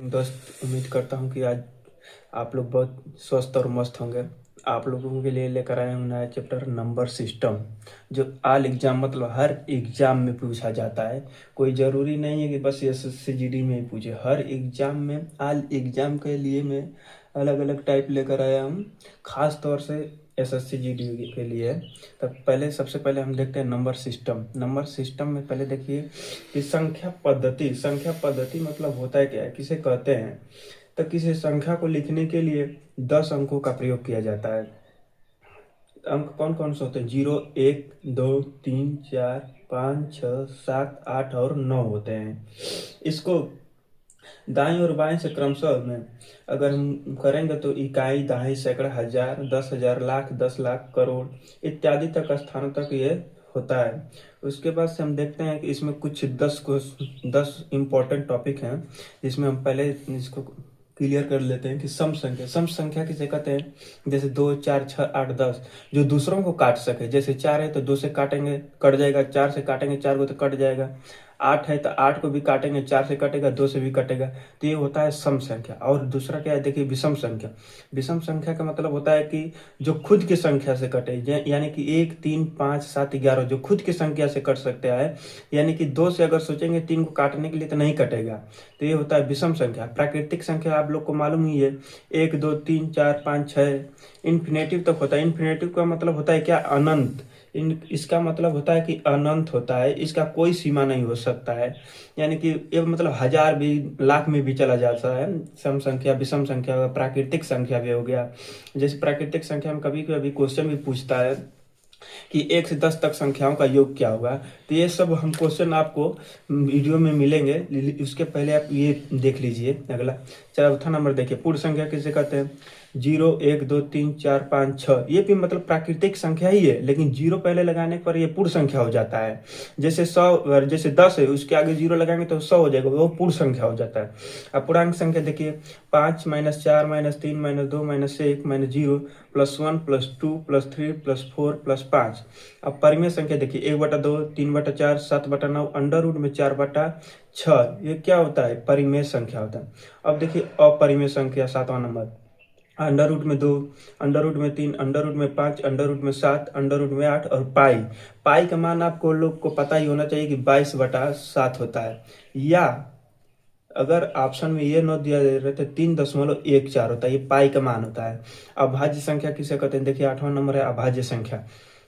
दोस्त, उम्मीद करता हूँ कि आज आप लोग बहुत स्वस्थ और मस्त होंगे। आप लोगों के लिए लेकर आया हूँ नया चैप्टर नंबर सिस्टम, जो आल एग्जाम मतलब हर एग्जाम में पूछा जाता है। कोई ज़रूरी नहीं है कि बस एसएससी जीडी में ही पूछे, हर एग्जाम में आल एग्जाम के लिए मैं अलग अलग टाइप लेकर आया हूँ, खास तौर से एसएससी जीडी के लिए। तब पहले सबसे पहले हम देखते हैं नंबर सिस्टम। नंबर सिस्टम में पहले देखिए कि संख्या पद्धति मतलब होता है क्या है, किसे कहते हैं। तो किसी संख्या को लिखने के लिए 10 अंकों का प्रयोग किया जाता है। अंक कौन कौन से होते हैं? 0, 1, 2, 3, 4, 5, 6, 7, 8 और 9 होते हैं। इसको दाएं और बाएं से क्रमशः में अगर हम करेंगे तो इकाई, दहाई, सैकड़ा, हजार, 10,000, लाख, 10 लाख, करोड़ इत्यादि तक स्थानों तक ये होता है। उसके बाद से हम देखते हैं कि इसमें कुछ 10 इम्पोर्टेंट टॉपिक हैं, जिसमें हम पहले इसको क्लियर कर लेते हैं कि सम संख्या किसे कहते हैं। जैसे 2, 4, 6, 8, 10 जो दूसरों को काट सके। जैसे 4 है तो 2 से काटेंगे कट जाएगा, 4 से काटेंगे 4 को तो कट जाएगा। 8 है तो 8 को भी काटेंगे, 4 से कटेगा, 2 से भी कटेगा। तो ये होता है सम संख्या। और दूसरा क्या है, देखिए विषम संख्या। विषम संख्या का मतलब होता है कि जो खुद की संख्या से कटे, यानी कि 1, 3, 5, 7, 11 जो खुद की संख्या से कट सकते हैं। यानी कि 2 से अगर सोचेंगे 3 को काटने के लिए तो नहीं कटेगा। तो ये होता है विषम संख्या। प्राकृतिक संख्या आप लोग को मालूम ही है, 1, 2, 3, 4, 5, 6 इन्फिनेटिव तक होता है। इन्फिनेटिव का मतलब होता है क्या? अनंत। इसका मतलब होता है कि अनंत होता है, इसका कोई सीमा नहीं हो सकता है। यानी कि ये मतलब हजार भी, लाख में भी चला जाता है। सम संख्या, विषम संख्या, प्राकृतिक संख्या भी हो गया। जैसे प्राकृतिक संख्या में कभी कभी क्वेश्चन भी पूछता है कि 1 से 10 तक संख्याओं का योग क्या होगा। तो ये सब हम क्वेश्चन आपको वीडियो में मिलेंगे। उसके पहले आप ये देख लीजिए। अगला चौथा नंबर देखिए, पूर्ण संख्या किसे कहते हैं? 0, 1, 2, 3, 4, 5, 6 ये भी मतलब प्राकृतिक संख्या ही है, लेकिन 0 पहले लगाने पर ये पूर्ण संख्या हो जाता है। जैसे 100, जैसे 10 है उसके आगे 0 लगाएंगे तो 100 हो जाएगा, वो पूर्ण संख्या हो जाता है। अब पूर्णांक संख्या देखिए, 5, -4, -3, -2, -1, -0, +1, +2, +3, +4, +5। अब परिमेय संख्या देखिए, 1/2, 3/4, 7/9, अंडर रूट में 4/6। ये क्या होता है? परिमेय संख्या होता है। अब देखिए अपरिमेय संख्या, 7वां नंबर, अंडर रूट में 2, अंडर रूट में 3, अंडर रूट में 5, अंडर रूट में 7, अंडर रूट में 8 और पाई। पाई का मान आपको लोग को पता ही होना चाहिए कि 22/7 होता है। या अगर ऑप्शन में ये नोट दिया रहे तो 3.14 होता है, ये पाई का मान होता है। अभाज्य संख्या किसे कहते हैं? देखिए 8वां नंबर है अभाज्य संख्या।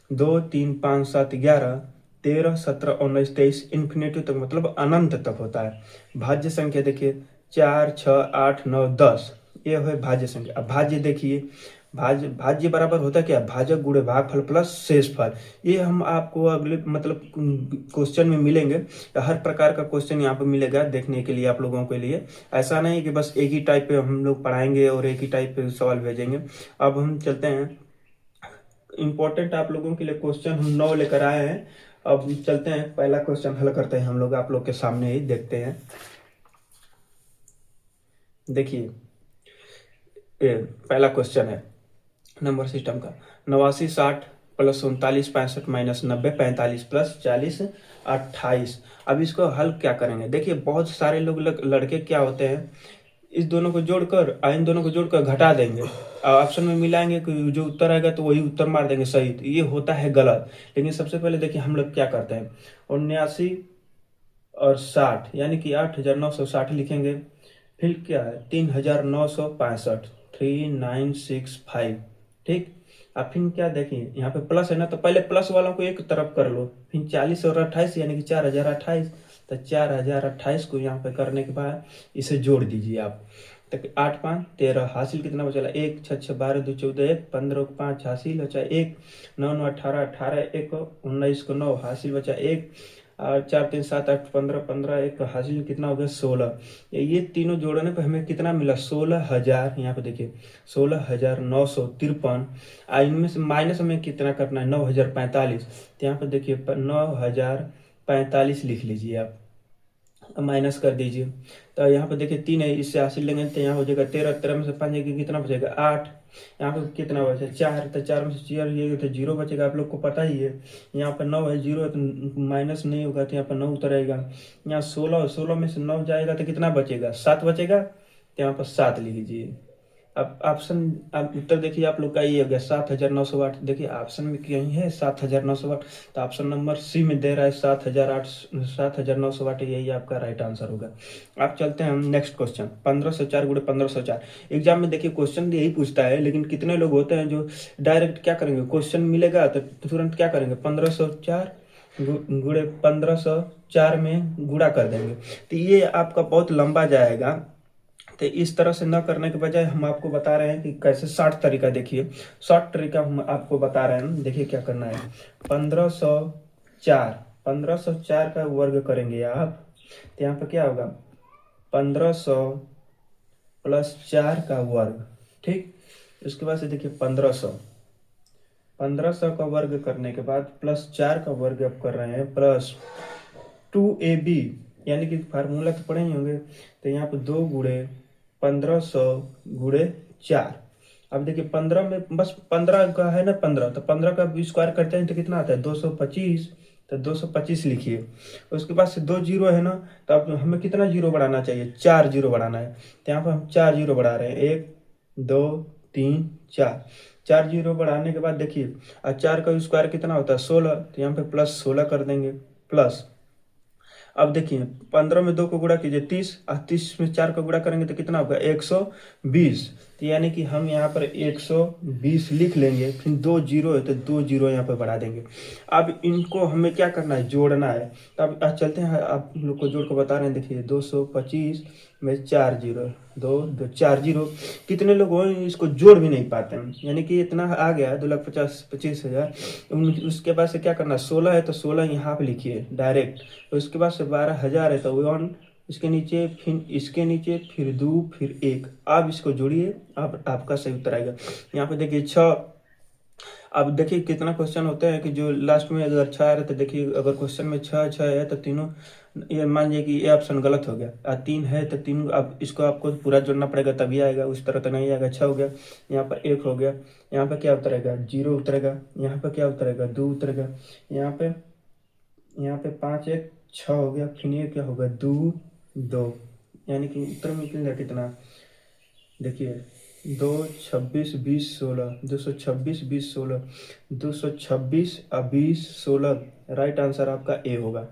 2, 3, 5, 7, 11, 13, 17, 19, 23 इन्फिनेटिव तक मतलब अनंत तक होता है। भाज्य संख्या देखिए, 4, 6, 8, 9, 10 ये है भाज्य संख्या। अब भाज्य देखिए, भाज्य बराबर होता है क्या? भाजक गुणे भागफल प्लस शेषफल। ये हम आपको अगले मतलब क्वेश्चन में मिलेंगे। हर प्रकार का क्वेश्चन यहाँ पे मिलेगा देखने के लिए आप लोगों के लिए। ऐसा नहीं कि बस एक ही टाइप पे हम लोग पढ़ाएंगे और एक ही टाइप पे सवाल भेजेंगे। अब हम चलते हैं, इंपॉर्टेंट आप लोगों के लिए क्वेश्चन हम 9 लेकर आए हैं। अब चलते हैं, पहला क्वेश्चन हल करते हैं हम लोग, आप लोग के सामने ही देखते हैं। देखिए पहला क्वेश्चन है नंबर सिस्टम का, 89, 60 प्लस 39, 65 माइनस 90, 45 प्लस 40, 28। अब इसको हल क्या करेंगे? देखिए बहुत सारे लोग लड़के क्या होते हैं, इस दोनों को जोड़कर इन दोनों को जोड़कर घटा देंगे, ऑप्शन में मिलाएंगे कि जो उत्तर आएगा तो वही उत्तर मार देंगे सही। तो ये होता है गलत। लेकिन सबसे पहले देखिए हम लोग क्या करते हैं, 79 और 60 यानी कि 8,960 लिखेंगे। फिर क्या है, 3,965, 3965। ठीक। अब फिर क्या देखिए, यहाँ पे प्लस है ना, तो पहले प्लस वालों को एक तरफ कर लो। फिर 40 और 28 यानी कि 4,028। तो 4,028 को यहाँ पे करने के बाद इसे जोड़ दीजिए आप। तो 8, 5, 13 हासिल कितना बचा? 1, 6, 6, 12, 2, 14, 1, 15 को 5 हासिल बचा 1, 9, 9, 18, 18, 1, 19 को 9 हासिल बचा 1, और 4, 3, 7, 8, 15, 15, 1 हासिल कितना हो गया? 16। ये तीनों जोड़ने पर हमें कितना मिला? 16,000। यहाँ पे देखिए 16,953। इनमें से माइनस हमें कितना करना है? 9,045। तो यहाँ पे देखिए 9,045 लिख लीजिए आप, माइनस कर दीजिए। तो यहाँ पे देखिए 3 है, इससे हासिल लेंगे तो यहाँ हो जाएगा 13, 13 में से 5 कितना बचेगा? 8। यहाँ पे कितना बचा? 4। तो 4 में से 4 ये तो 0 बचेगा, आप लोग को पता ही है। यहाँ पर 9 है, 0 है तो माइनस नहीं होगा, तो यहाँ पर 9 उतरेगा। यहाँ 16 में से 9 जाएगा तो कितना बचेगा? 7 बचेगा। तो यहाँ पर 7 लिख लीजिए। अब ऑप्शन, अब उत्तर देखिए आप लोग का ये हो गया 7,900 वाट। देखिए ऑप्शन में कहीं है 7,900 वाट, तो ऑप्शन नंबर सी में दे रहा है 7,900 वाट, यही आपका राइट आंसर होगा। आप चलते हैं हम नेक्स्ट क्वेश्चन, 1504 गुणे 1504। एग्जाम में देखिए क्वेश्चन यही पूछता है, लेकिन कितने लोग होते हैं जो डायरेक्ट क्या करेंगे, क्वेश्चन मिलेगा तो तुरंत क्या करेंगे, 1504 गुणे 1504 में गुणा कर देंगे। तो ये आपका बहुत लंबा जाएगा। तो इस तरह से न करने के बजाय हम आपको बता रहे हैं कि कैसे शॉर्ट तरीका, देखिए शॉर्ट तरीका हम आपको बता रहे हैं। देखिए क्या करना है, 1504 का वर्ग करेंगे आप, तो यहाँ पर क्या होगा, 1500 प्लस 4 का वर्ग, ठीक। उसके बाद से देखिए 1500 का वर्ग करने के बाद प्लस 4 का वर्ग अब कर रहे हैं, प्लस 2ab, यानी कि फार्मूला तो पढ़े ही होंगे। तो यहाँ पर 2 गुणे 1500 गुणे 4। अब देखिए 15 में बस 15 का है ना 15, तो 15 का स्क्वायर करते हैं तो कितना आता है 225, तो 225 लिखिए। उसके बाद से 2 जीरो है ना, तो अब हमें कितना जीरो बढ़ाना चाहिए, 4 जीरो बढ़ाना है। तो यहाँ पर हम 4 जीरो बढ़ा रहे हैं, 1 2 3 4। 4 जीरो बढ़ाने के बाद देखिए 4 का स्क्वायर कितना होता है 16, तो यहाँ पे प्लस 16 कर देंगे, प्लस। अब देखिए 15 में 2 को गुणा कीजिए 30, और 30 में 4 को गुणा करेंगे तो कितना होगा 120। तो यानी कि हम यहाँ पर 120 लिख लेंगे, फिर 2 जीरो है तो 2 जीरो यहाँ पर बढ़ा देंगे। अब इनको हमें क्या करना है, जोड़ना है। तो अब चलते हैं, आप लोग को जोड़ को बता रहे हैं। देखिए 225 में 4 जीरो, 4 जीरो। कितने लोग हो इसको जोड़ भी नहीं पाते हैं, यानी कि इतना आ गया 2,25,000। उसके बाद से क्या करना, 16 है तो 16 यहाँ पे लिखिए डायरेक्ट। उसके बाद से 12,000 है तो 1, इसके नीचे फिर इसके नीचे, फिर 2, फिर 1। आप इसको जोड़िए, आप आपका सही उत्तर आएगा। यहाँ पे देखिए 6। अब देखिए कितना क्वेश्चन होते हैं कि जो लास्ट में अगर 6 आ रहा है, तो देखिए अगर क्वेश्चन में 6 है तो तीनों, ये मान लीजिए कि ये ऑप्शन गलत हो गया, 3 है तो 3, अब इसको आपको पूरा जोड़ना पड़ेगा तभी आएगा, उस तरह तो नहीं आएगा। 6 हो गया, यहाँ पर 1 हो गया, यहाँ पर क्या उतरेगा 0 उतरेगा, यहाँ पर क्या उतरेगा 2 उतरेगा, यहाँ पे 5 1 6 हो गया, फिर ये क्या होगा 2 2, यानी कि उत्तर में निकलेगा कितना, देखिए 2 26 20 16, 226 20 16, 226 और 20 16, राइट आंसर आपका ए होगा।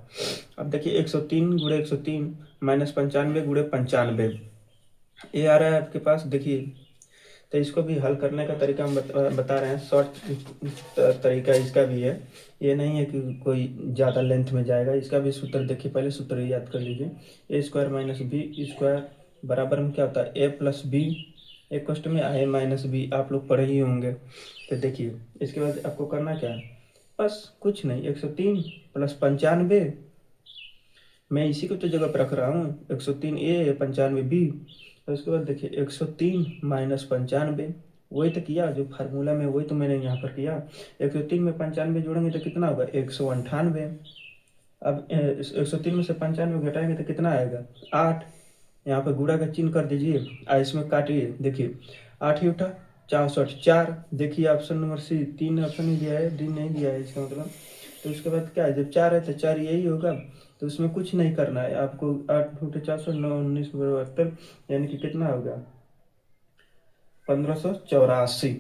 अब देखिए 103 गुणे 103 माइनस 95 गुणे 95, ये आ रहा है आपके पास। देखिए तो इसको भी हल करने का तरीका हम बता रहे हैं, शॉर्ट तरीका इसका भी है, ये नहीं है कि कोई ज़्यादा लेंथ में जाएगा। इसका भी सूत्र देखिए, पहले सूत्र याद कर लीजिए, ए स्क्वायर माइनस बी स्क्वायर बराबर में क्या होता है ए प्लस बी, एक क्वेश्चन में ए माइनस बी, आप लोग पढ़े ही होंगे। तो देखिए इसके बाद आपको करना क्या है, बस कुछ नहीं, 103 प्लस 95, मैं इसी को तो जगह पर रख रहा हूँ, 103 ए 95 बी। तो उसके बाद देखिए 103 माइनस 95, वही तो किया जो फार्मूला में, वही तो मैंने यहाँ पर किया। 103 में 95 जोड़ेंगे तो कितना होगा 198। अब 103 में से 95 घटाएंगे तो कितना आएगा 8। यहाँ पर गुणा का चिन्ह कर दीजिए, इसमें काटिए, देखिए 8 ही उठा, 64 4। देखिए ऑप्शन नंबर सी, 3 ऑप्शन ही दिया है, डी नहीं दिया है इसका मतलब। तो उसके बाद क्या है, जब 4 है तो 4 यही होगा, तो उसमें कुछ नहीं करना है आपको। 8 उठे 400 9 19 72, यानी कि कितना होगा 1584।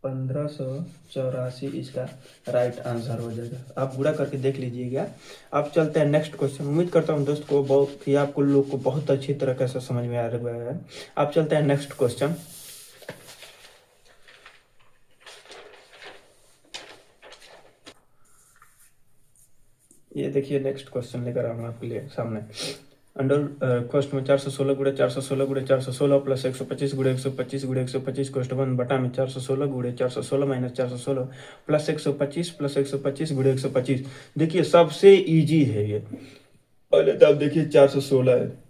1584 इसका राइट आंसर हो जाएगा। आप गुणा करके देख लीजिएगा। आप चलते हैं नेक्स्ट क्वेश्चन। उम्मीद करता हूँ दोस्त को बहुत ही आपको लोग को बहुत अच्छी तरह से समझ में आ रहा है। आप चलते हैं नेक्स्ट क्वेश्चन। ये देखिए नेक्स्ट क्वेश्चन लेकर आऊंगा आपके लिए सामने। अंडर क्वेश्चन में 416 गुणे 416 गुणे 416 प्लस 125 गुणे 125 गुणे 125 क्वेश्चन 1 बटा में 416 गुणे 416 माइनस 416 प्लस 125 गुणे 125। देखिए सबसे इजी है ये। पहले तो आप देखिए 416 है,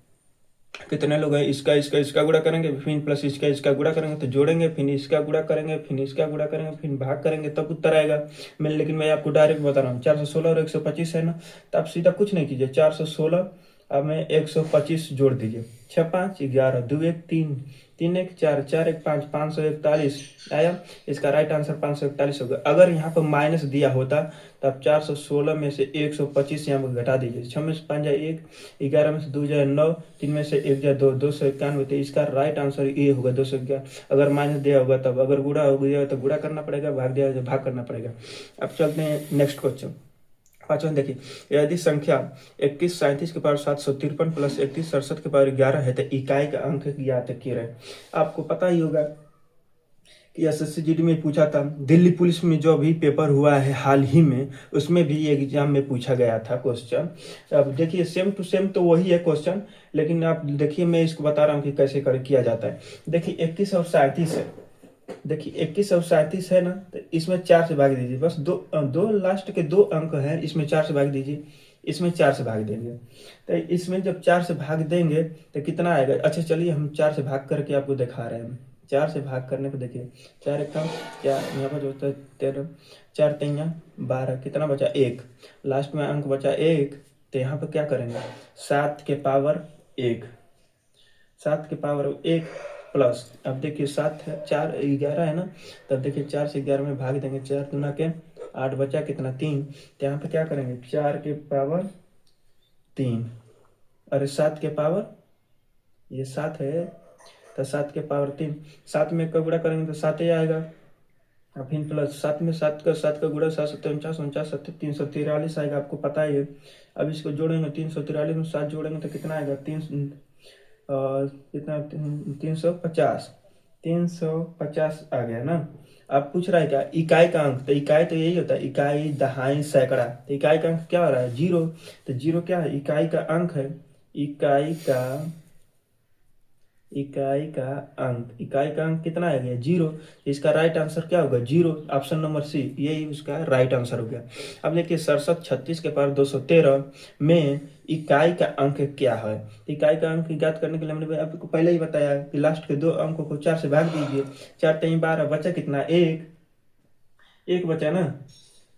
कितने लोग हैं, इसका गुणा करेंगे, फिर प्लस इसका गुणा करेंगे तो जोड़ेंगे, फिर इसका गुणा करेंगे, फिर इसका गुणा करेंगे, फिर भाग करेंगे, तब उत्तर आएगा। लेकिन मैं आपको डायरेक्ट बता रहा हूँ 416 और 125 है ना, तो आप सीधा कुछ नहीं कीजिए, 416 अब मैं 125 जोड़ दीजिए, 6 5 11, 2 1 3, 3 1 4, 4 1 5, 541 आया। इसका राइट आंसर 541 होगा। अगर यहाँ पर माइनस दिया होता तो आप 416 में से 125 यहाँ पर घटा दीजिए। 6 में से 5 जाए 1, 11 में से 2 जाए 9, 3 में से 1 जाए 2, 291। तो इसका राइट आंसर ये होगा 211। अगर माइनस दिया होगा तब, अगर गुणा हो गया तो गुणा करना पड़ेगा, भाग दिया तो भाग करना पड़ेगा। अब चलते हैं नेक्स्ट क्वेश्चन। पांचवा देखिए, यदि संख्या 21 37 के पावर 753 प्लस 31 67 के पावर 11 है तो इकाई का अंक ज्ञात किया रहे। आपको पता ही होगा कि एसएससी जीडी में पूछा था, दिल्ली पुलिस में जो अभी पेपर हुआ है हाल ही में, उसमें भी एग्जाम में पूछा गया था क्वेश्चन। अब देखिए सेम टू सेम तो वही है क्वेश्चन, लेकिन आप देखिए मैं इसको बता रहा हूँ कि कैसे किया जाता है। देखिए 21 और 37 है, देखिए 21 और 37 है ना, तो इसमें 4 से भाग दीजिए। बस दो लास्ट के 2 अंक हैं, इसमें 4 से भाग दीजिए, इसमें 4 से भाग देंगे। तो इसमें जब 4 से भाग देंगे तो कितना आएगा। अच्छा चलिए हम 4 से भाग करके आपको दिखा रहे हैं। 4 से भाग करने पे देखिए, 4 एक कम क्या यहाँ पर जो होता है 13, 4 3 12, कितना बचा 1, लास्ट में अंक बचा 1। तो यहाँ पर क्या करेंगे, 7 के पावर 1, 7 के पावर 1 प्लस, अब देखिए 7 है 4 11 है ना, तब देखिए 4 से 11 में भाग देंगे, 4 दूना के 8 बचा कितना 3। तो यहाँ पे क्या करेंगे 4 के पावर 3, अरे 7 के पावर, ये 7 है तो 7 के पावर 3, 7 में का गुणा करेंगे तो 7 ही आएगा। अब फिर प्लस 7 में 7 का गुणा 7 7 49 49 7 343 आएगा, आपको पता ही है। अब इसको जोड़ेंगे 343 में 7 जोड़ेंगे तो कितना आएगा, कितना 350, 350 आ गया ना। अब पूछ रहा है क्या इकाई का अंक, तो इकाई तो यही होता है, इकाई दहाई सैकड़ा। तो इकाई का अंक क्या हो रहा है 0, तो 0 क्या है इकाई का अंक है, इकाई का अंक कितना आ गया 0। इसका राइट आंसर क्या होगा 0, ऑप्शन नंबर सी, यही उसका राइट आंसर हो गया। अब देखिए 67 36 के पावर 213 में इकाई का अंक क्या है। इकाई का अंक ज्ञात करने के लिए हमने आपको पहले ही बताया कि लास्ट के 2 अंकों को 4 से भाग दीजिए। 4 3 12, बचा कितना 1 बचा ना।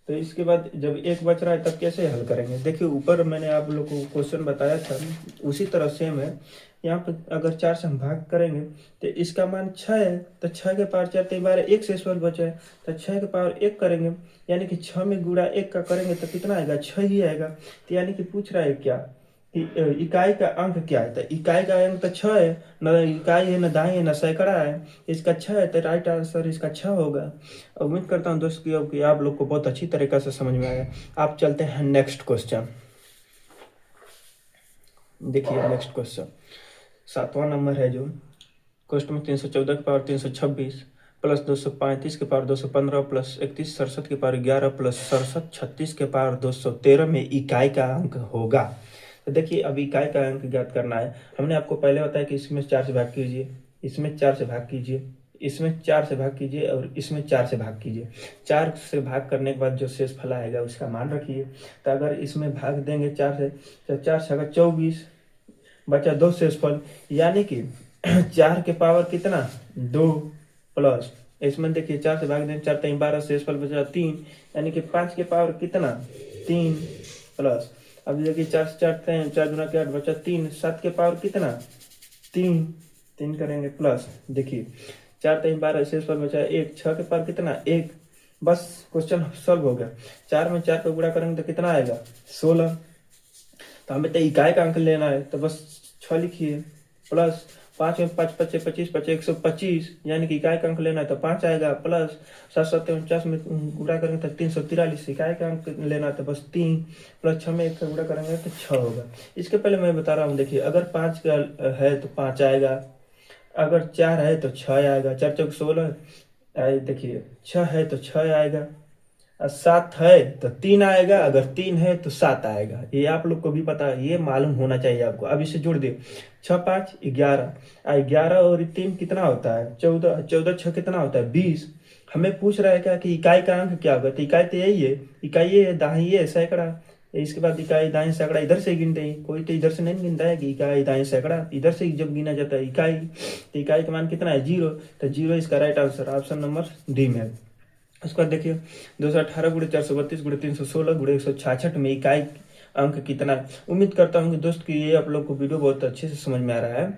तो इसके बाद जब 1 बच रहा है तब कैसे हल करेंगे, देखिए ऊपर मैंने आप लोग को क्वेश्चन बताया था उसी तरह सेम है। यहाँ पर अगर 4 से हम भाग करेंगे तो इसका मान 6 है, तो 6 के पावर 4 3 12, 1 से सवाल बचा है तो 6 के पावर 1 करेंगे, यानी कि 6 में गुणा 1 का करेंगे तो कितना आएगा 6 ही आएगा। तो यानी कि पूछ रहा है क्या कि इकाई का अंक क्या है, तो इकाई का अंक तो 6 है, न इकाई है न दाई है न सैकड़ा है, इसका 6 है तो राइट आंसर इसका 6 होगा। उम्मीद करता हूँ दोस्तों कि आप लोग को बहुत अच्छी तरीके से समझ में आया। आप चलते हैं नेक्स्ट क्वेश्चन। देखिए नेक्स्ट क्वेश्चन 7वां नंबर है जो क्वेश्चन में 314 के पावर 326 प्लस 235 के पावर 215 प्लस 31 67 के पावर 11 प्लस 67 36 के पावर 213 में इकाई का अंक होगा। तो देखिए अब इकाई का अंक ज्ञात करना है। हमने आपको पहले बताया कि इसमें 4 से भाग कीजिए, इसमें 4 से भाग कीजिए, इसमें 4 से भाग कीजिए और इसमें 4 से भाग कीजिए। 4 से भाग करने के बाद जो शेष फल आएगा उसका मान रखिए। तो अगर इसमें भाग देंगे 4 से, तो 4 से अगर 24 बचा 2 शेषफल, यानी कि 4 के पावर कितना 2 प्लस, इसमें देखिए 4 से भाग दें 4 3 12, शेषफल बचा 3, यानी कि 5 के पावर कितना 3 प्लस। अब देखिए 4 से 4 4 गुना के 8 बचा 3, 7 के पावर कितना 3 करेंगे प्लस, देखिए 4 3 12, शेषफल बचा 1, 6 के पावर कितना 1। बस क्वेश्चन सॉल्व हो गया। 4 में 4 को गुणा करेंगे तो कितना आएगा 16। तो हमें तो इकाई का अंक लेना है तो बस 6 लिखिए प्लस 5 में 5 25 25 5 125, यानी कि इकाई का अंक लेना है तो 5 आएगा प्लस 7 7 49 में गुणा करेंगे तो 343, इकाई का अंक लेना है तो बस 3 प्लस 6 में 1 का गुणा करेंगे तो 6 होगा। इसके पहले मैं बता रहा हूँ, देखिए अगर 5 का है तो 5 आएगा, अगर 4 है तो 6 आएगा, 4 चौक 16, देखिए 6 है तो 6 आएगा, 7 है तो 3 आएगा, अगर 3 है तो 7 आएगा। ये आप लोग को भी पता है, ये मालूम होना चाहिए आपको। अब इसे जोड़ दे 6 5 11, 11 और 3 कितना होता है 14, 14 6 कितना होता है 20। हमें पूछ रहा है क्या कि इकाई का अंक क्या होगा, तो इकाई तो यही है, इकाई ये है, दाही ये है सैकड़ा। इसके बाद इकाई दाएं सैकड़ा इधर से गिनते हैं, कोई तो इधर से नहीं गिनता है कि इकाई दाएं सैकड़ा, इधर से जब गिना जाता है इकाई, तो इकाई का मान कितना है 0, तो 0 इसका right answer option number D में है। उसके बाद देखिए 218 गुणे 432 गुणे 316 गुणे 166 में इकाई अंक कितना। उम्मीद करता हूँ कि दोस्त कि ये आप लोग को वीडियो बहुत अच्छे से समझ में आ रहा है।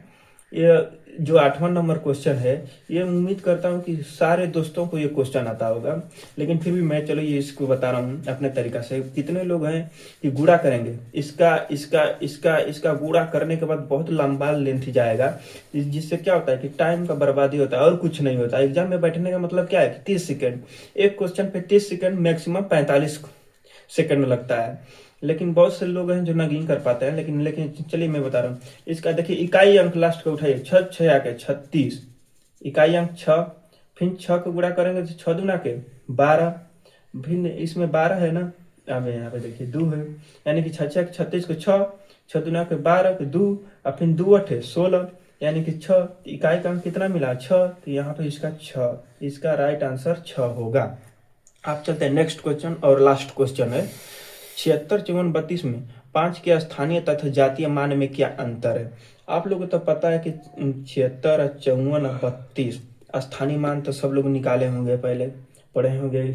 ये जो 8वां नंबर क्वेश्चन है, ये उम्मीद करता हूँ कि सारे दोस्तों को ये क्वेश्चन आता होगा, लेकिन फिर भी मैं चलो ये इसको बता रहा हूँ अपने तरीका से। कितने लोग हैं कि गुणा करेंगे, इसका इसका इसका इसका गुणा करने के बाद बहुत लंबा लेंथ जाएगा, जिससे क्या होता है कि टाइम का बर्बादी होता है और कुछ नहीं होता। एग्जाम में बैठने का मतलब क्या है कि 30 सेकेंड, एक क्वेश्चन पे 30 सेकेंड, मैक्सिमम 45 सेकंड लगता है। लेकिन बहुत से लोग हैं जो नहीं कर पाते हैं। लेकिन लेकिन चलिए मैं बता रहा हूँ इसका। देखिए इकाई अंक लास्ट का उठाइए, 6 6 आके 36, इकाई अंक 6, फिर 6 को गुणा करेंगे तो 6 दूना के 12, फिर इसमें 12 है ना, अब यहाँ पे देखिए 2 है, यानी कि 6 6 36 को 6, 6 दूना के 12 के 2, और फिर 2 8 16, यानी कि 6। इकाई का अंक कितना मिला 6, तो यहाँ पे इसका 6, इसका राइट आंसर 6 होगा। आप चलते हैं नेक्स्ट क्वेश्चन और लास्ट क्वेश्चन है। 76 54 32 में 5 के स्थानीय तथा जातीय मान में क्या अंतर है। आप लोगों को तो पता है कि 76 54 32 स्थानीय मान तो सब लोग निकाले होंगे, पहले पढ़े होंगे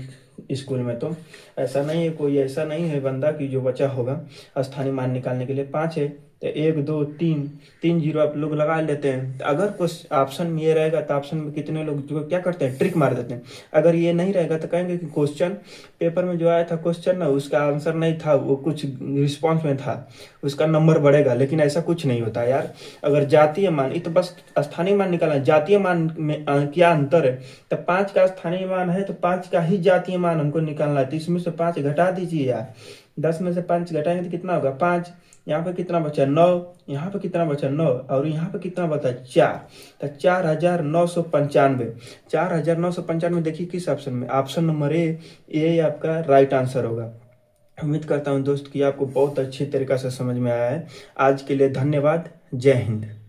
स्कूल में। तो ऐसा नहीं है, कोई ऐसा नहीं है बंदा कि जो बचा होगा स्थानीय मान निकालने के लिए। 5 है तो 1 2 3 3 जीरो आप लोग लगा लेते हैं। अगर कुछ ऑप्शन में ये रहेगा तो ऑप्शन में कितने लोग जो क्या करते हैं, ट्रिक मार देते हैं। अगर ये नहीं रहेगा तो कहेंगे कि क्वेश्चन पेपर में जो आया था क्वेश्चन ना, उसका आंसर नहीं था, वो कुछ रिस्पॉन्स में था, उसका नंबर बढ़ेगा। लेकिन ऐसा कुछ नहीं होता यार। अगर जातीय मान, ये तो बस स्थानीय मान निकालना, जातीय मान में क्या अंतर है। तो 5 का स्थानीय मान है तो 5 का ही जातीय मान हमको निकालना है। तो इसमें से 5 घटा दीजिए यार, 10 में से 5 घटाएंगे तो कितना होगा 5, यहाँ पे कितना बचा 9, यहाँ पे कितना बचा 9, और यहाँ पे कितना बचा 4, तो 4995, 4995 देखिए किस ऑप्शन में, ऑप्शन नंबर ए आपका राइट आंसर होगा। उम्मीद करता हूँ दोस्त कि आपको बहुत अच्छी तरीके से समझ में आया है। आज के लिए धन्यवाद। जय हिंद।